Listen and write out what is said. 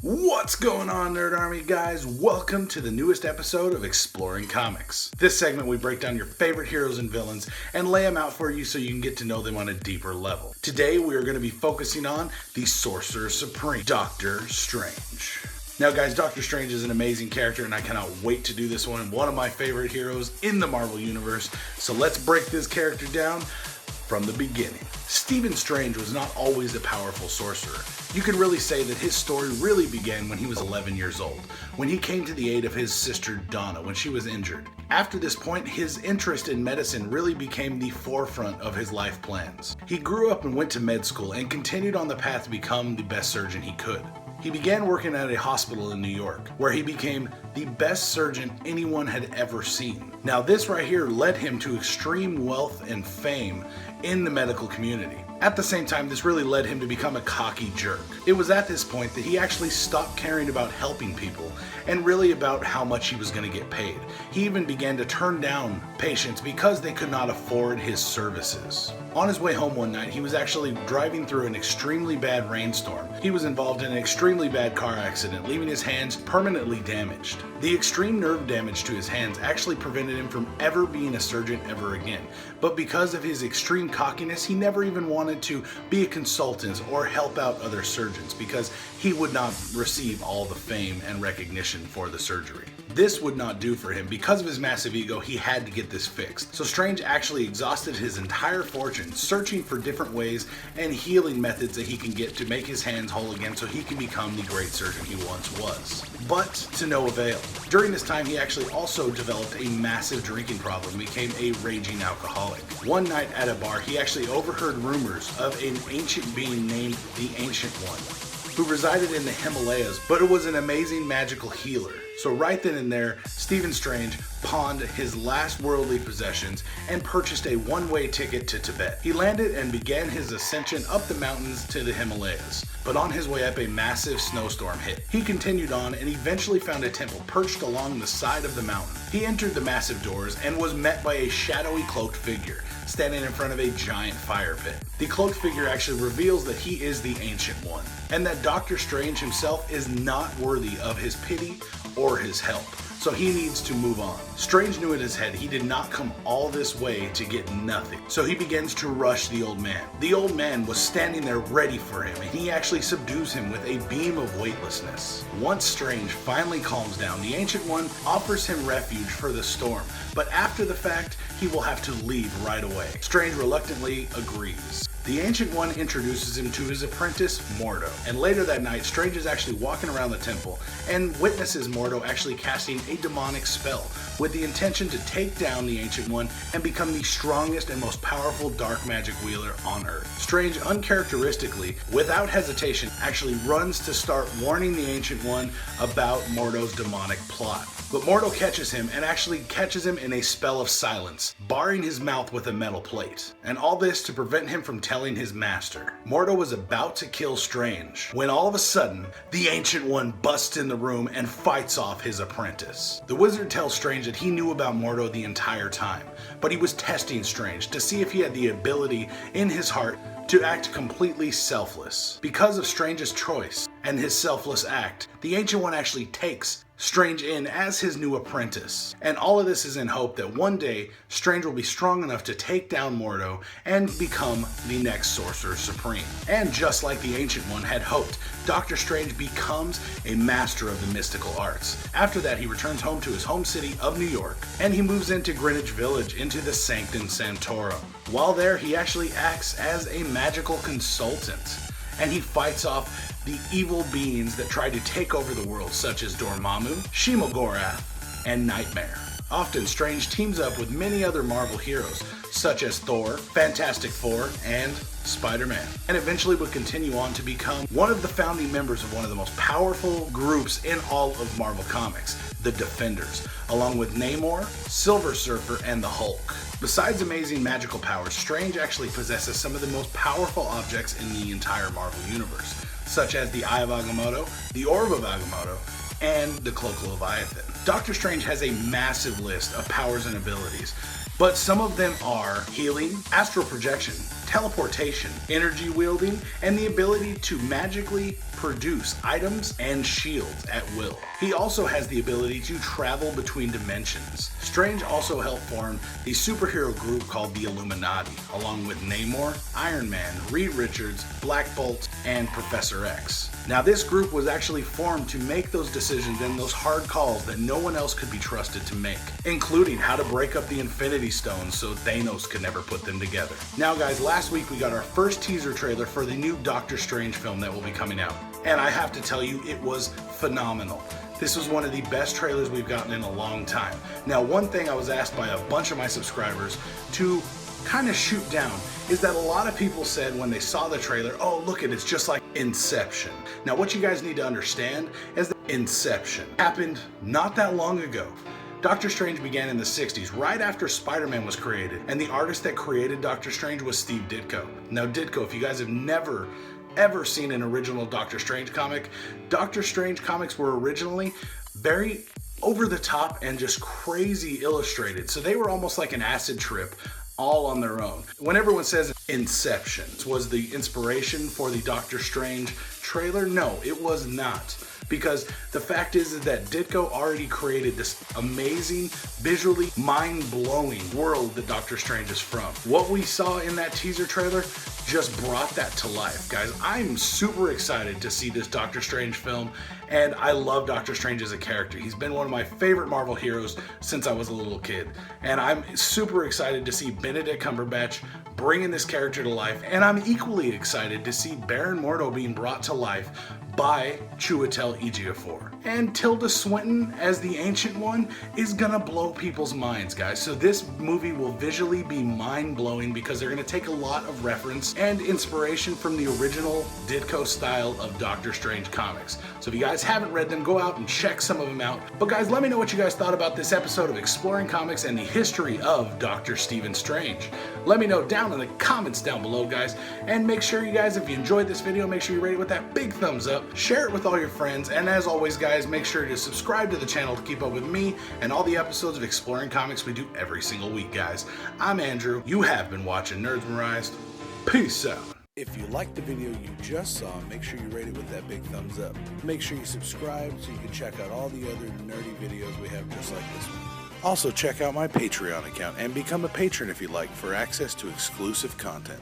What's going on, Nerd Army guys? Welcome to the newest episode of Exploring Comics. This segment we break down your favorite heroes and villains and lay them out for you so you can get to know them on a deeper level. Today we are going to be focusing on the Sorcerer Supreme, Doctor Strange. Now guys, Doctor Strange is an amazing character and I cannot wait to do this one. One of my favorite heroes in the Marvel Universe. So let's break this character down from the beginning. Stephen Strange was not always a powerful sorcerer. You could really say that his story really began when he was 11 years old, when he came to the aid of his sister Donna when she was injured. After this point, his interest in medicine really became the forefront of his life plans. He grew up and went to med school and continued on the path to become the best surgeon he could. He began working at a hospital in New York, where he became the best surgeon anyone had ever seen. Now this right here led him to extreme wealth and fame in the medical community. At the same time, this really led him to become a cocky jerk. It was at this point that he actually stopped caring about helping people and really about how much he was going to get paid. He even began to turn down patients because they could not afford his services. On his way home one night, he was actually driving through an extremely bad rainstorm. He was involved in an extremely bad car accident, leaving his hands permanently damaged. The extreme nerve damage to his hands actually prevented him from ever being a surgeon ever again. But because of his extreme cockiness, he never even wanted to be a consultant or help out other surgeons because he would not receive all the fame and recognition for the surgery. This would not do for him. Because of his massive ego, he had to get this fixed. So Strange actually exhausted his entire fortune searching for different ways and healing methods that he can get to make his hands whole again so he can become the great surgeon he once was. But to no avail. During this time, he actually also developed a massive drinking problem and became a raging alcoholic. One night at a bar, he actually overheard rumors of an ancient being named the Ancient One, who resided in the Himalayas, but it was an amazing magical healer. So right then and there, Stephen Strange pawned his last worldly possessions and purchased a one-way ticket to Tibet. He landed and began his ascension up the mountains to the Himalayas. But on his way up, a massive snowstorm hit. He continued on and eventually found a temple perched along the side of the mountain. He entered the massive doors and was met by a shadowy cloaked figure standing in front of a giant fire pit. The cloaked figure actually reveals that he is the Ancient One, and that Doctor Strange himself is not worthy of his pity or his help. So he needs to move on. Strange knew in his head he did not come all this way to get nothing. So he begins to rush the old man. The old man was standing there ready for him, and he actually subdues him with a beam of weightlessness. Once Strange finally calms down, the Ancient One offers him refuge for the storm, but after the fact, he will have to leave right away. Strange reluctantly agrees. The Ancient One introduces him to his apprentice, Mordo. And later that night, Strange is actually walking around the temple and witnesses Mordo actually casting a demonic spell with the intention to take down the Ancient One and become the strongest and most powerful dark magic wielder on Earth. Strange, uncharacteristically, without hesitation, actually runs to start warning the Ancient One about Mordo's demonic plot. But Mordo catches him and actually catches him in a spell of silence, barring his mouth with a metal plate. And all this to prevent him from telling his master. Mordo was about to kill Strange when all of a sudden, the Ancient One busts in the room and fights off his apprentice. The wizard tells Strange that he knew about Mordo the entire time, but he was testing Strange to see if he had the ability in his heart to act completely selfless. Because of Strange's choice and his selfless act, the Ancient One actually takes Strange in as his new apprentice. And all of this is in hope that one day Strange will be strong enough to take down Mordo and become the next Sorcerer Supreme. And just like the Ancient One had hoped, Doctor Strange becomes a master of the mystical arts. After that, he returns home to his home city of New York, and he moves into Greenwich Village into the Sanctum Sanctorum. While there, he actually acts as a magical consultant, and he fights off the evil beings that try to take over the world, such as Dormammu, Shimogorath, and Nightmare. Often, Strange teams up with many other Marvel heroes, such as Thor, Fantastic Four, and Spiderman, and eventually would continue on to become one of the founding members of one of the most powerful groups in all of Marvel Comics, the Defenders, along with Namor, Silver Surfer, and the Hulk. Besides amazing magical powers, Strange actually possesses some of the most powerful objects in the entire Marvel Universe, such as the Eye of Agamotto, the Orb of Agamotto, and the Cloak of Leviathan. Doctor Strange has a massive list of powers and abilities, but some of them are healing, astral projection, teleportation, energy wielding, and the ability to magically produce items and shields at will. He also has the ability to travel between dimensions. Strange also helped form the superhero group called the Illuminati, along with Namor, Iron Man, Reed Richards, Black Bolt, and Professor X. Now this group was actually formed to make those decisions and those hard calls that no one else could be trusted to make, including how to break up the Infinity Stones so Thanos could never put them together. Now guys, last week we got our first teaser trailer for the new Doctor Strange film that will be coming out. And I have to tell you, it was phenomenal. This was one of the best trailers we've gotten in a long time. Now, one thing I was asked by a bunch of my subscribers to kind of shoot down is that a lot of people said when they saw the trailer, oh, look, it's just like Inception. Now, what you guys need to understand is that Inception happened not that long ago. Doctor Strange began in the 60s, right after Spiderman was created, and the artist that created Doctor Strange was Steve Ditko. Now, Ditko, if you guys have never ever seen an original Doctor Strange comic, Doctor Strange comics were originally very over the top and just crazy illustrated. So they were almost like an acid trip all on their own. When everyone says Inception was the inspiration for the Doctor Strange trailer, no, it was not. Because the fact is that Ditko already created this amazing, visually mind-blowing world that Doctor Strange is from. What we saw in that teaser trailer just brought that to life. Guys, I'm super excited to see this Doctor Strange film, and I love Doctor Strange as a character. He's been one of my favorite Marvel heroes since I was a little kid, and I'm super excited to see Benedict Cumberbatch bringing this character to life, and I'm equally excited to see Baron Mordo being brought to life by Chiwetel Ejiofor. And Tilda Swinton as the Ancient One is gonna blow people's minds, guys. So this movie will visually be mind-blowing because they're gonna take a lot of reference and inspiration from the original Ditko style of Doctor Strange comics. So if you guys haven't read them, go out and check some of them out. But guys, let me know what you guys thought about this episode of Exploring Comics and the history of Dr. Stephen Strange. Let me know down in the comments down below, guys. And make sure you guys, if you enjoyed this video, make sure you rate it with that big thumbs up. Share it with all your friends, and as always guys, make sure to subscribe to the channel to keep up with me and all the episodes of Exploring Comics we do every single week, guys. I'm Andrew. You have been watching Nerds Memorized. Peace out. If you liked the video you just saw, make sure you rate it with that big thumbs up. Make sure you subscribe so you can check out all the other nerdy videos we have just like this one. Also check out my Patreon account and become a patron if you like for access to exclusive content.